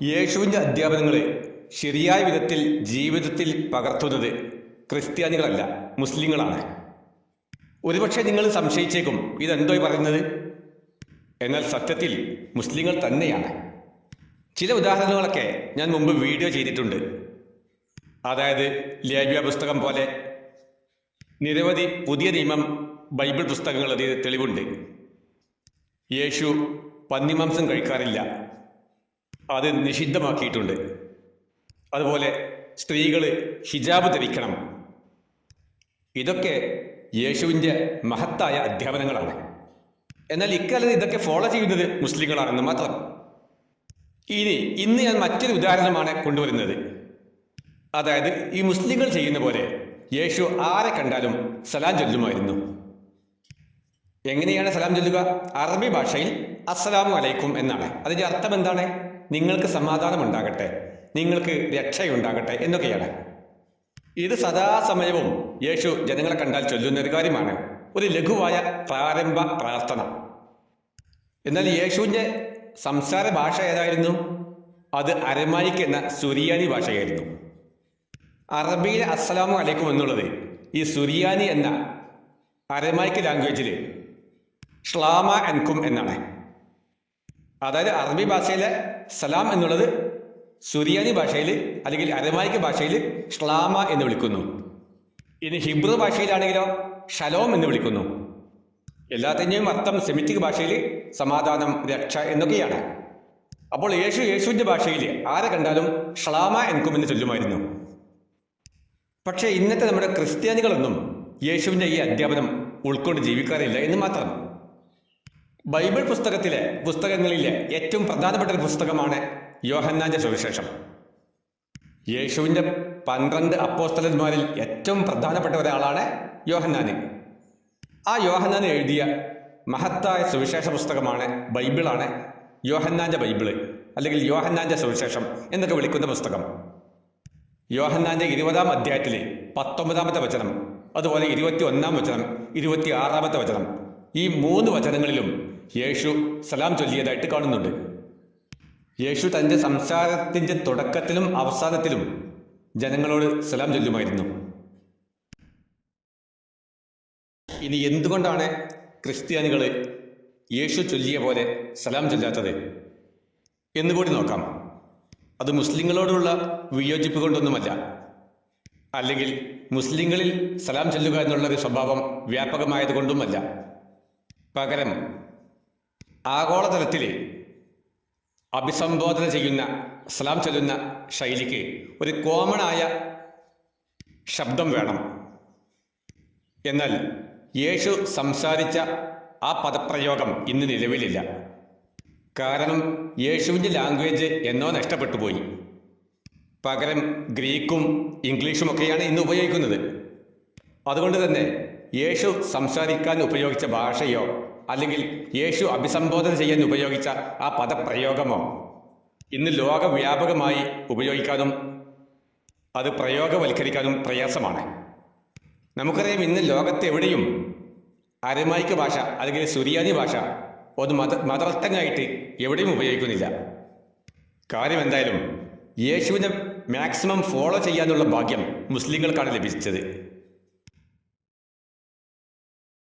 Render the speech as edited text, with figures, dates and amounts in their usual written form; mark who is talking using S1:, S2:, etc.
S1: യേശുവിൻ്റെ അധ്യാപനങ്ങളെ ശരിയായ വിധത്തിൽ ജീവിതത്തിൽ പകർത്തുന്നത് ക്രിസ്ത്യാനികളല്ല, മുസ്ലിങ്ങളാണ്. ഒരുപക്ഷെ നിങ്ങൾ സംശയിച്ചേക്കും, ഇതെന്തോ പറയുന്നത്. എന്നാൽ സത്യത്തിൽ മുസ്ലിങ്ങൾ തന്നെയാണ്. ചില ഉദാഹരണങ്ങളൊക്കെ ഞാൻ മുമ്പ് വീഡിയോ ചെയ്തിട്ടുണ്ട്. അതായത് ലേവ്യ പുസ്തകം പോലെ നിരവധി പുതിയ നിയമം ബൈബിൾ പുസ്തകങ്ങൾ അതിന് തെളിവുണ്ട്. യേശു പന്നിമാംസം കഴിക്കാറില്ല, അത് നിഷിദ്ധമാക്കിയിട്ടുണ്ട്. അതുപോലെ സ്ത്രീകൾ ഹിജാബ് ധരിക്കണം. ഇതൊക്കെ യേശുവിൻ്റെ മഹത്തായ അധ്യാപനങ്ങളാണ്. എന്നാൽ ഇക്കാലത്ത് ഇതൊക്കെ ഫോളോ ചെയ്യുന്നത് മുസ്ലിങ്ങളാണെന്ന് മാത്രം. ഇന്ന് ഞാൻ മറ്റൊരു ഉദാഹരണമാണ് കൊണ്ടുവരുന്നത്. അതായത് ഈ മുസ്ലിങ്ങൾ ചെയ്യുന്ന പോലെ യേശു ആരെ കണ്ടാലും സലാം ചൊല്ലുമായിരുന്നു. എങ്ങനെയാണ് സലാം ചൊല്ലുക? അറബി ഭാഷയിൽ അസ്സലാമു അലൈക്കും എന്നാണ്. അതിൻ്റെ അർത്ഥം എന്താണ്? നിങ്ങൾക്ക് സമാധാനം ഉണ്ടാകട്ടെ, നിങ്ങൾക്ക് രക്ഷയുണ്ടാകട്ടെ എന്നൊക്കെയാണ്. ഇത് സദാസമയവും യേശു ജനങ്ങളെ കണ്ടാൽ ചൊല്ലുന്ന ഒരു കാര്യമാണ്, ഒരു ലഘുവായ പ്രാരംഭ പ്രാർത്ഥന. എന്നാൽ യേശുവിൻ്റെ സംസാര ഭാഷ ഏതായിരുന്നു? അത് അരമായിക്ക് എന്ന സുറിയാനി ഭാഷയായിരുന്നു. അറബിയിലെ അസ്സലാമു അലൈക്കും എന്നുള്ളത് ഈ സുറിയാനി എന്ന അരമായിക്ക് ലാംഗ്വേജിൽ ഷ്ലാമ അൻകും എന്നാണ്. അതായത് അറബി ഭാഷയിലെ സലാം എന്നുള്ളത് സുറിയാനി ഭാഷയിൽ അല്ലെങ്കിൽ അരമായിക്ക് ഭാഷയിൽ ഷ്ലാമ എന്ന് വിളിക്കുന്നു. ഇനി ഹിബ്രു ഭാഷയിലാണെങ്കിലോ ഷലോം എന്ന് വിളിക്കുന്നു. എല്ലാത്തിൻ്റെയും അർത്ഥം സെമിറ്റിക് ഭാഷയിൽ സമാധാനം, രക്ഷ എന്നൊക്കെയാണ്. അപ്പോൾ യേശുവിൻ്റെ ഭാഷയിൽ ആരെ കണ്ടാലും ഷ്ലാമ എൻകും എന്ന് ചൊല്ലുമായിരുന്നു. പക്ഷേ ഇന്നത്തെ നമ്മുടെ ക്രിസ്ത്യാനികളൊന്നും യേശുവിൻ്റെ ഈ അധ്യാപനം ഉൾക്കൊണ്ട് ജീവിക്കാറില്ല എന്ന് മാത്രം. ബൈബിൾ പുസ്തകങ്ങളിലെ ഏറ്റവും പ്രധാനപ്പെട്ട ഒരു പുസ്തകമാണ് യോഹന്നാന്റെ സുവിശേഷം. യേശുവിൻ്റെ 12 അപ്പോസ്തലന്മാരിൽ ഏറ്റവും പ്രധാനപ്പെട്ട ഒരാളാണ് യോഹന്നാൻ. ആ യോഹന്നാൻ എഴുതിയ മഹത്തായ സുവിശേഷ പുസ്തകമാണ് ബൈബിളാണ് യോഹന്നാന്റെ ബൈബിള് അല്ലെങ്കിൽ യോഹന്നാന്റെ സുവിശേഷം എന്നൊക്കെ വിളിക്കുന്ന പുസ്തകം. യോഹന്നാന്റെ 20-ാം അധ്യായത്തിൽ 19-ാമത്തെ വചനം, അതുപോലെ 21-ാം വചനം, 26-ാമത്തെ വചനം, ഈ 3 വചനങ്ങളിലും യേശു സലാം ചൊല്ലിയതായിട്ട് കാണുന്നുണ്ട്. യേശു തൻ്റെ സംസാരത്തിൻ്റെ തുടക്കത്തിലും അവസാനത്തിലും ജനങ്ങളോട് സലാം ചൊല്ലുമായിരുന്നു. ഇനി എന്തുകൊണ്ടാണ് ക്രിസ്ത്യാനികൾ യേശു ചൊല്ലിയ പോലെ സലാം ചൊല്ലാത്തത് എന്നുകൂടി നോക്കാം. അത് മുസ്ലിങ്ങളോടുള്ള വിയോജിപ്പ് കൊണ്ടൊന്നുമല്ല, അല്ലെങ്കിൽ മുസ്ലിങ്ങളിൽ സലാം ചൊല്ലുക എന്നുള്ളൊരു സ്വഭാവം വ്യാപകമായതുകൊണ്ടുമല്ല. പകരം ആഗോളതലത്തിൽ അഭിസംബോധന ചെയ്യുന്ന സലാം ചൊല്ലുന്ന ശൈലിക്ക് ഒരു കോമണായ ശബ്ദം വേണം. എന്നാൽ യേശു സംസാരിച്ച ആ പദപ്രയോഗം ഇന്ന് നിലവിലില്ല. കാരണം യേശുവിൻ്റെ ലാംഗ്വേജ് എന്നോ നഷ്ടപ്പെട്ടു പോയി. പകരം ഗ്രീക്കും ഇംഗ്ലീഷുമൊക്കെയാണ് ഇന്ന് ഉപയോഗിക്കുന്നത്. അതുകൊണ്ട് തന്നെ യേശു സംസാരിക്കാൻ ഉപയോഗിച്ച ഭാഷയോ അല്ലെങ്കിൽ യേശു അഭിസംബോധന ചെയ്യാൻ ഉപയോഗിച്ച ആ പദപ്രയോഗമോ ഇന്ന് ലോകവ്യാപകമായി ഉപയോഗിക്കാനും അത് പ്രയോഗവൽക്കരിക്കാനും പ്രയാസമാണ്. നമുക്കറിയാം, ഇന്ന് ലോകത്തെവിടെയും അരമായിക്ക് ഭാഷ അല്ലെങ്കിൽ സുറിയാനി ഭാഷ ഒന്ന് മദർ ടങ്ങായിട്ട് എവിടെയും ഉപയോഗിക്കുന്നില്ല. കാര്യം എന്തായാലും യേശുവിനെ മാക്സിമം ഫോളോ ചെയ്യാനുള്ള ഭാഗ്യം മുസ്ലിങ്ങൾക്കാണ് ലഭിച്ചത്.